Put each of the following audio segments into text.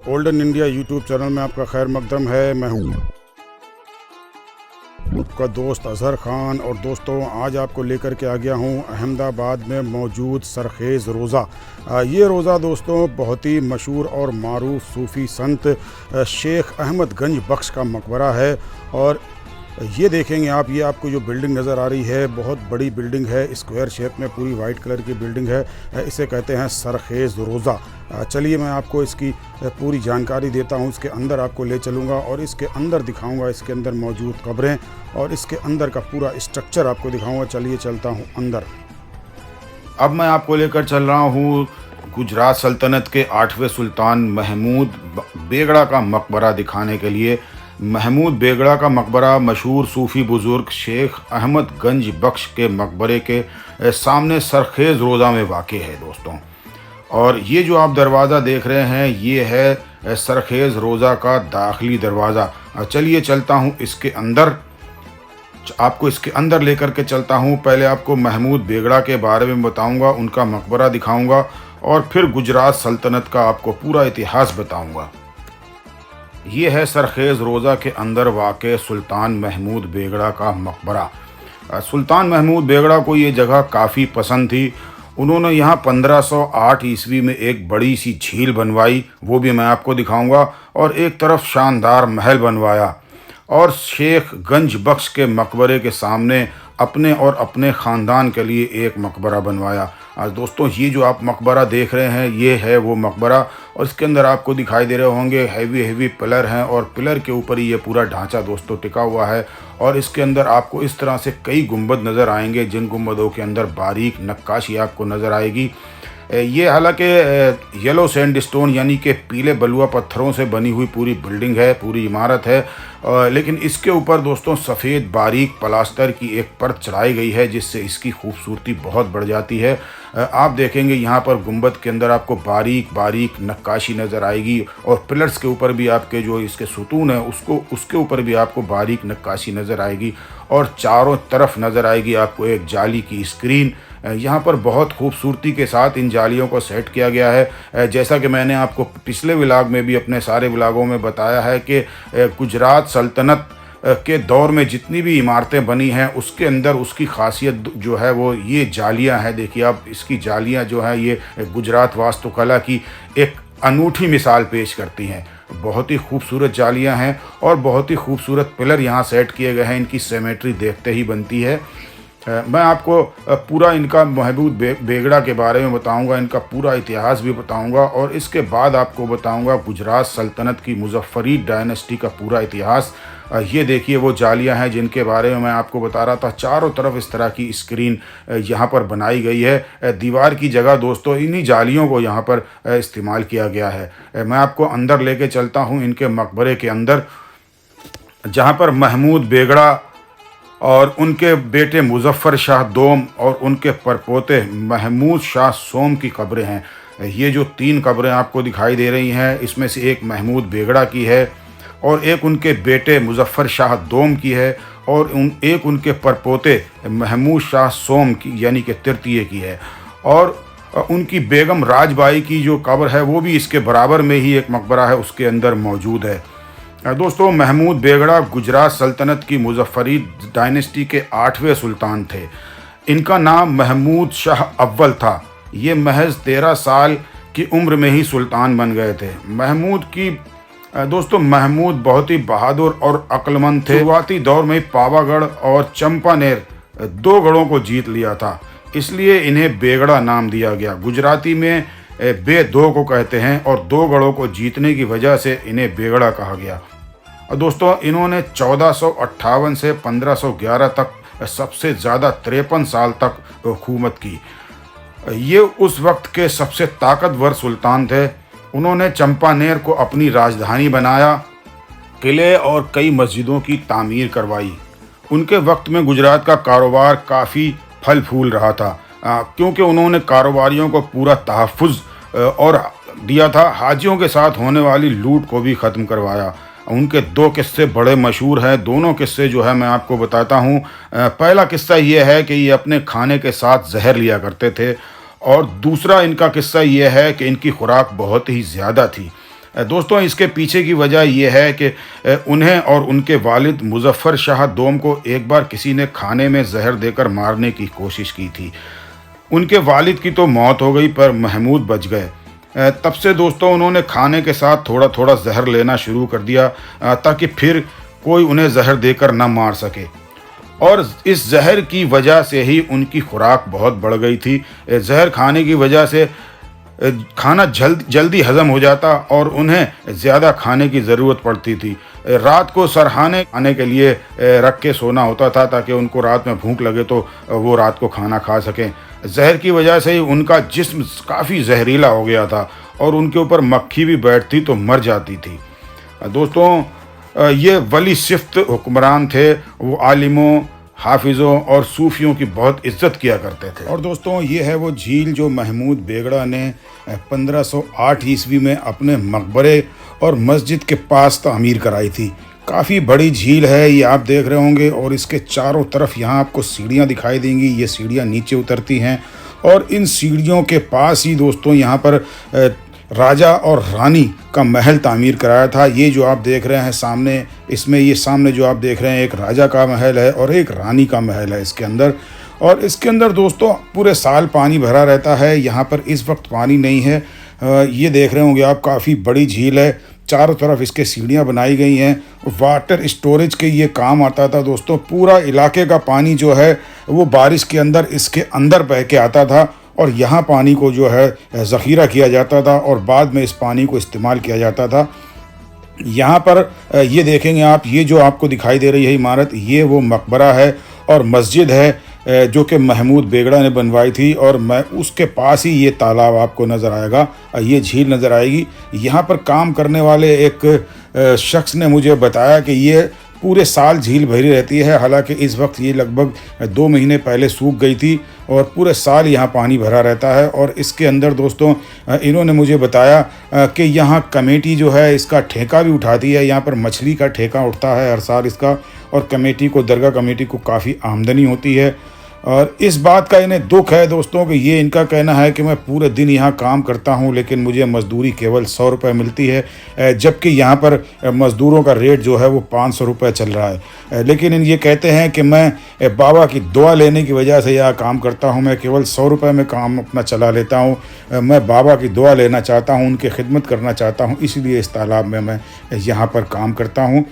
Golden India YouTube channel में आपका खैर मकदम है। मैं हूँ आपका दोस्त अजहर खान और दोस्तों आज आपको लेकर के आ गया हूँ अहमदाबाद में मौजूद सरखेज़ रोज़ा। ये रोज़ा दोस्तों बहुत ही मशहूर और मारूफ सूफ़ी संत शेख अहमद गंज बख्श का मकबरा है। और ये देखेंगे आप, ये आपको जो बिल्डिंग नज़र आ रही है बहुत बड़ी बिल्डिंग है, स्क्वायर शेप में पूरी वाइट कलर की बिल्डिंग है। इसे कहते हैं सरखेज़ रोज़ा। चलिए मैं आपको इसकी पूरी जानकारी देता हूँ, इसके अंदर आपको ले चलूँगा और इसके अंदर दिखाऊँगा इसके अंदर मौजूद कब्रें और इसके अंदर का पूरा स्ट्रक्चर आपको दिखाऊँगा। चलिए चलता हूँ अंदर। अब मैं आपको लेकर चल रहा हूँ गुजरात सल्तनत के 8वें सुल्तान महमूद बेगड़ा का मकबरा दिखाने के लिए। महमूद बेगड़ा का मकबरा मशहूर सूफ़ी बुज़ुर्ग शेख अहमद गंज बख्श के मकबरे के सामने सरखेज़ रोज़ा में वाक़ है दोस्तों। और ये जो आप दरवाज़ा देख रहे हैं ये है सरखेज़ रोज़ा का दाखिली दरवाज़ा। चलिए चलता हूँ इसके अंदर, आपको इसके अंदर लेकर के चलता हूँ। पहले आपको महमूद बेगड़ा के बारे में बताऊँगा, उनका मकबरा दिखाऊँगा और फिर गुजरात सल्तनत का आपको पूरा इतिहास बताऊँगा। ये है सरखेज़ रोज़ा के अंदर वाक़ सुल्तान महमूद बेगड़ा का मकबरा। सुल्तान महमूद बेगड़ा को ये जगह काफ़ी पसंद थी। उन्होंने यहाँ 1508 ईस्वी में एक बड़ी सी झील बनवाई, वो भी मैं आपको दिखाऊंगा, और एक तरफ शानदार महल बनवाया और शेख गंज बख्श के मकबरे के सामने अपने और अपने ख़ानदान के लिए एक मकबरा बनवाया। आज दोस्तों ये जो आप मकबरा देख रहे हैं ये है वो मकबरा, और इसके अंदर आपको दिखाई दे रहे होंगे हैवी पिलर हैं और पिलर के ऊपर ही ये पूरा ढांचा दोस्तों टिका हुआ है। और इसके अंदर आपको इस तरह से कई गुंबद नज़र आएंगे जिन गुंबदों के अंदर बारीक नक्काशी आपको नज़र आएगी। ये हालांकि येलो सैंडस्टोन यानी कि पीले बलुआ पत्थरों से बनी हुई पूरी बिल्डिंग है, पूरी इमारत है, लेकिन इसके ऊपर दोस्तों सफ़ेद बारीक प्लास्टर की एक परत चढ़ाई गई है जिससे इसकी खूबसूरती बहुत बढ़ जाती है। आप देखेंगे यहाँ पर गुंबद के अंदर आपको बारीक बारीक नक्काशी नज़र आएगी और पिलर्स के ऊपर भी आपके जो इसके सुतून है उसके ऊपर भी आपको बारीक नक्काशी नज़र आएगी और चारों तरफ नज़र आएगी आपको एक जाली की स्क्रीन। यहाँ पर बहुत खूबसूरती के साथ इन जालियों को सेट किया गया है। जैसा कि मैंने आपको पिछले व्लॉग में भी अपने सारे व्लॉगों में बताया है कि गुजरात सल्तनत के दौर में जितनी भी इमारतें बनी हैं उसके अंदर उसकी खासियत जो है वो ये जालियाँ हैं। देखिए आप, इसकी जालियाँ जो हैं ये गुजरात वास्तुकला की एक अनूठी मिसाल पेश करती हैं। बहुत ही खूबसूरत जालियाँ हैं और बहुत ही खूबसूरत पिलर यहाँ सेट किए गए हैं। इनकी सिमेट्री देखते ही बनती है। मैं आपको पूरा इनका महमूद बेगड़ा के बारे में बताऊंगा, इनका पूरा इतिहास भी बताऊंगा और इसके बाद आपको बताऊंगा गुजरात सल्तनत की मुज़फ़्फ़रीद डायनेस्टी का पूरा इतिहास। ये देखिए वो जालियां हैं जिनके बारे में मैं आपको बता रहा था। चारों तरफ इस तरह की स्क्रीन यहाँ पर बनाई गई है। दीवार की जगह दोस्तों इन्हीं जालियों को यहाँ पर इस्तेमाल किया गया है। मैं आपको अंदर लेके चलता हूँ इनके मकबरे के अंदर, जहाँ पर महमूद बेगड़ा और उनके बेटे मुज़फ़्फ़र शाह दोम और उनके परपोते महमूद शाह सोम की कब्रें हैं। ये जो 3 कब्रें आपको दिखाई दे रही हैं इसमें से एक महमूद बेगड़ा की है और एक उनके बेटे मुज़फ़्फ़र शाह दोम की है और एक उनके परपोते महमूद शाह सोम की यानी कि तृतीय की है। और उनकी बेगम राजबाई की जो कब्र है वो भी इसके बराबर में ही एक मकबरा है उसके अंदर मौजूद है। दोस्तों महमूद बेगड़ा गुजरात सल्तनत की मुज़फ़्फ़रीद डायनेस्टी के 8वें सुल्तान थे। इनका नाम महमूद शाह अव्वल था। ये महज 13 साल की उम्र में ही सुल्तान बन गए थे। महमूद बहुत ही बहादुर और अक्लमंद थे। शुरुआती दौर में पावागढ़ और चंपानेर 2 गढ़ों को जीत लिया था, इसलिए इन्हें बेगड़ा नाम दिया गया। गुजराती में बे 2 को कहते हैं और 2 गढ़ों को जीतने की वजह से इन्हें बेगड़ा कहा गया। और दोस्तों इन्होंने 1458 से 1511 तक सबसे ज़्यादा 53 साल तक हुकूमत की। ये उस वक्त के सबसे ताकतवर सुल्तान थे। उन्होंने चंपानेर को अपनी राजधानी बनाया, किले और कई मस्जिदों की तामीर करवाई। उनके वक्त में गुजरात का कारोबार काफ़ी फल फूल रहा था क्योंकि उन्होंने कारोबारियों को पूरा तहफ़्फ़ुज़ और दिया था। हाजियों के साथ होने वाली लूट को भी ख़त्म करवाया। उनके 2 किस्से बड़े मशहूर हैं। दोनों किस्से जो है मैं आपको बताता हूँ। पहला किस्सा ये है कि ये अपने खाने के साथ जहर लिया करते थे और दूसरा इनका किस्सा ये है कि इनकी खुराक बहुत ही ज़्यादा थी। दोस्तों इसके पीछे की वजह यह है कि उन्हें और उनके वालिद मुज़फ़्फ़र शाह दोम को एक बार किसी ने खाने में जहर देकर मारने की कोशिश की थी। उनके वालिद की तो मौत हो गई पर महमूद बच गए। तब से दोस्तों उन्होंने खाने के साथ थोड़ा थोड़ा जहर लेना शुरू कर दिया ताकि फिर कोई उन्हें जहर देकर न मार सके। और इस जहर की वजह से ही उनकी खुराक बहुत बढ़ गई थी। जहर खाने की वजह से खाना जल्दी हज़म हो जाता और उन्हें ज़्यादा खाने की ज़रूरत पड़ती थी। रात को सरहाने खाने के लिए रख के सोना होता था ताकि उनको रात में भूख लगे तो वो रात को खाना खा सकें। जहर की वजह से ही उनका जिस्म काफ़ी जहरीला हो गया था और उनके ऊपर मक्खी भी बैठती तो मर जाती थी। दोस्तों ये वली सिफ्त हुक्मरान थे। वो आलिमों, हाफिज़ों और सूफ़ियों की बहुत इज्जत किया करते थे। और दोस्तों ये है वो झील जो महमूद बेगड़ा ने 1508 ईस्वी में अपने मकबरे और मस्जिद के पास तामीर कराई थी। काफ़ी बड़ी झील है, ये आप देख रहे होंगे। और इसके चारों तरफ यहाँ आपको सीढ़ियाँ दिखाई देंगी। ये सीढ़ियाँ नीचे उतरती हैं और इन सीढ़ियों के पास ही दोस्तों यहाँ पर राजा और रानी का महल तामीर कराया था। ये जो आप देख रहे हैं सामने, इसमें ये सामने जो आप देख रहे हैं एक राजा का महल है और एक रानी का महल है इसके अंदर। और इसके अंदर दोस्तों पूरे साल पानी भरा रहता है। यहाँ पर इस वक्त पानी नहीं है। ये देख रहे होंगे आप, काफ़ी बड़ी झील है। चारों तरफ इसके सीढ़ियाँ बनाई गई हैं। वाटर स्टोरेज के ये काम आता था दोस्तों। पूरा इलाके का पानी जो है वो बारिश के अंदर इसके अंदर बह के आता था और यहाँ पानी को जो है ज़ख़ीरा किया जाता था और बाद में इस पानी को इस्तेमाल किया जाता था। यहाँ पर ये देखेंगे आप, ये जो आपको दिखाई दे रही है इमारत, ये वो मकबरा है और मस्जिद है जो कि महमूद बेगड़ा ने बनवाई थी। और मैं उसके पास ही ये तालाब आपको नज़र आएगा, ये झील नज़र आएगी। यहाँ पर काम करने वाले एक शख्स ने मुझे बताया कि ये पूरे साल झील भरी रहती है। हालांकि इस वक्त ये लगभग 2 महीने पहले सूख गई थी और पूरे साल यहाँ पानी भरा रहता है। और इसके अंदर दोस्तों इन्होंने मुझे बताया कि यहाँ कमेटी जो है इसका ठेका भी उठाती है। यहाँ पर मछली का ठेका उठता है हर साल इसका, और कमेटी को, दरगाह कमेटी को काफ़ी आमदनी होती है। और इस बात का इन्हें दुख है दोस्तों कि ये इनका कहना है कि मैं पूरे दिन यहाँ काम करता हूँ लेकिन मुझे मज़दूरी केवल 100 रुपये मिलती है, जबकि यहाँ पर मज़दूरों का रेट जो है वो 500 रुपये चल रहा है। लेकिन ये कहते हैं कि मैं बाबा की दुआ लेने की वजह से यहाँ काम करता हूँ। मैं केवल 100 रुपये में काम अपना चला लेता हूँ। मैं बाबा की दुआ लेना चाहता हूँ, उनकी खिदमत करना चाहता हूँ, इसलिए इस तालाब में मैं यहाँ पर काम करता हूँ।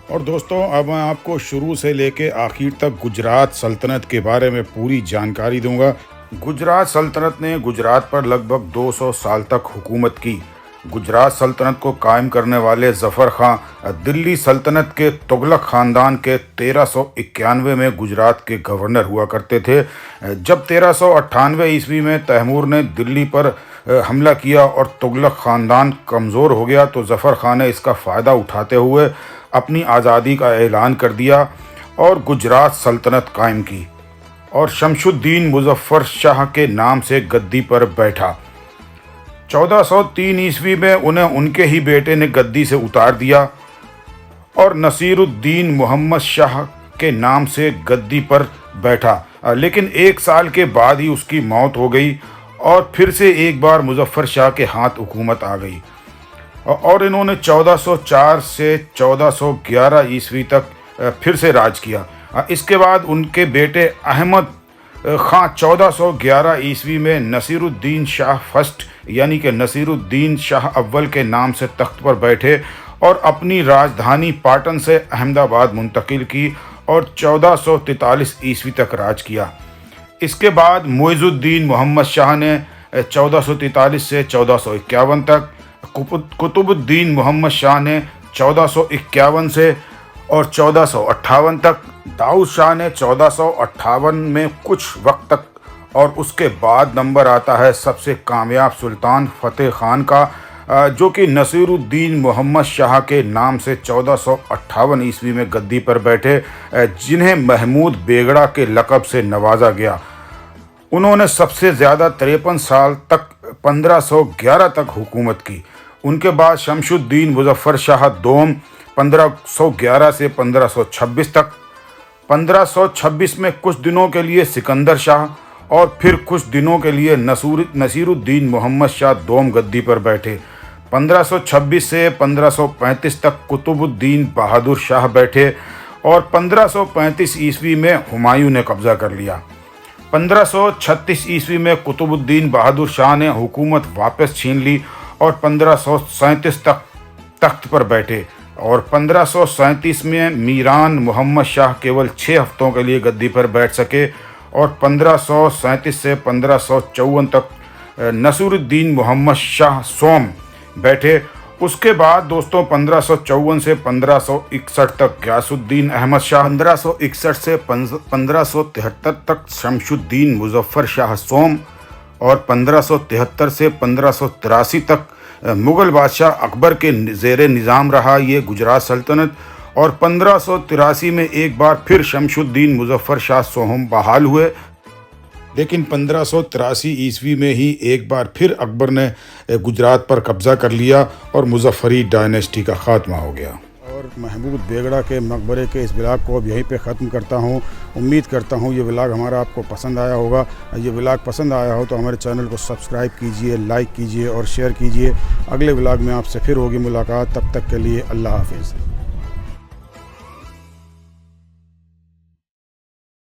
और दोस्तों अब मैं आपको शुरू से लेके आखिर तक गुजरात सल्तनत के बारे में पूरी जानकारी दूंगा। गुजरात सल्तनत ने गुजरात पर लगभग 200 साल तक हुकूमत की। गुजरात सल्तनत को कायम करने वाले ज़फ़र खां दिल्ली सल्तनत के तुगलक ख़ानदान के 1391 में गुजरात के गवर्नर हुआ करते थे। जब 1398 ईस्वी में तैमूर ने दिल्ली पर हमला किया और तुगलक ख़ानदान कमज़ोर हो गया तो ज़फ़र खां ने इसका फ़ायदा उठाते हुए अपनी आज़ादी का ऐलान कर दिया और गुजरात सल्तनत कायम की और शमशुद्दीन मुज़फ़्फ़र शाह के नाम से गद्दी पर बैठा। 1403 ईस्वी में उन्हें उनके ही बेटे ने गद्दी से उतार दिया और नसीरुद्दीन मोहम्मद शाह के नाम से गद्दी पर बैठा। लेकिन 1 साल के बाद ही उसकी मौत हो गई और फिर से एक बार मुज़फ़्फ़र शाह के हाथ हुकूमत आ गई और इन्होंने 1404 से 1411 ईस्वी तक फिर से राज किया। इसके बाद उनके बेटे अहमद खां 1411 ईस्वी में नसीरुद्दीन शाह फर्स्ट यानी कि नसीरुद्दीन शाह अव्वल के नाम से तख्त पर बैठे और अपनी राजधानी पाटन से अहमदाबाद मुंतकिल की और 1443 ईस्वी तक राज किया। इसके बाद मुइज़ुद्दीन मोहम्मद शाह ने 1443 से 1451 तक, कुतुबुद्दीन मोहम्मद शाह ने 1451 से और 1458 तक, दाऊद शाह ने 1458 में कुछ वक्त तक, और उसके बाद नंबर आता है सबसे कामयाब सुल्तान फ़तेह खान का जो कि नसीरुद्दीन मोहम्मद शाह के नाम से 1458 ईस्वी में गद्दी पर बैठे, जिन्हें महमूद बेगड़ा के लक़ब से नवाजा गया। उन्होंने सबसे ज़्यादा 53 साल तक 1511 तक हुकूमत की। उनके बाद शमशुद्दीन मुज़फ़्फ़र शाह दोम 1511 से 1526 तक, 1526 में कुछ दिनों के लिए सिकंदर शाह और फिर कुछ दिनों के लिए नसीरुद्दीन मोहम्मद शाह दोम गद्दी पर बैठे। 1526 से 1535 तक कुतुबुद्दीन बहादुर शाह बैठे और 1535 ईस्वी में हुमायूं ने कब्जा कर लिया। 1536 ईस्वी में कुतुबुद्दीन बहादुर शाह ने हुकूमत वापस छीन ली और 1537 तक तख्त पर बैठे और 1537 में मीरान मोहम्मद शाह केवल 6 हफ्तों के लिए गद्दी पर बैठ सके और 1537 से 1554 तक नसीरुद्दीन मोहम्मद शाह सोम बैठे। उसके बाद दोस्तों 1554 से 1561 तक गयासुद्दीन अहमद शाह, 1561 से 1573 तक शमशुद्दीन मुजफ्फर शाह सोम और 1573 से 1583 तक मुग़ल बादशाह अकबर के ज़ेरे निज़ाम रहा ये गुजरात सल्तनत। और 1583 में एक बार फिर शमशुद्दीन मुजफ्फर शाह सोम बहाल हुए, लेकिन 1583 ईस्वी में ही एक बार फिर अकबर ने गुजरात पर कब्ज़ा कर लिया और मुज़फ़्फ़री डायनेस्टी का ख़ात्मा हो गया। और महमूद बेगड़ा के मकबरे के इस व्लॉग को अब यहीं पे ख़त्म करता हूँ। उम्मीद करता हूँ ये व्लॉग हमारा आपको पसंद आया होगा। ये व्लॉग पसंद आया हो तो हमारे चैनल को सब्सक्राइब कीजिए, लाइक कीजिए और शेयर कीजिए। अगले व्लॉग में आपसे फिर होगी मुलाकात। तब तक के लिए अल्लाह हाफ़िज़।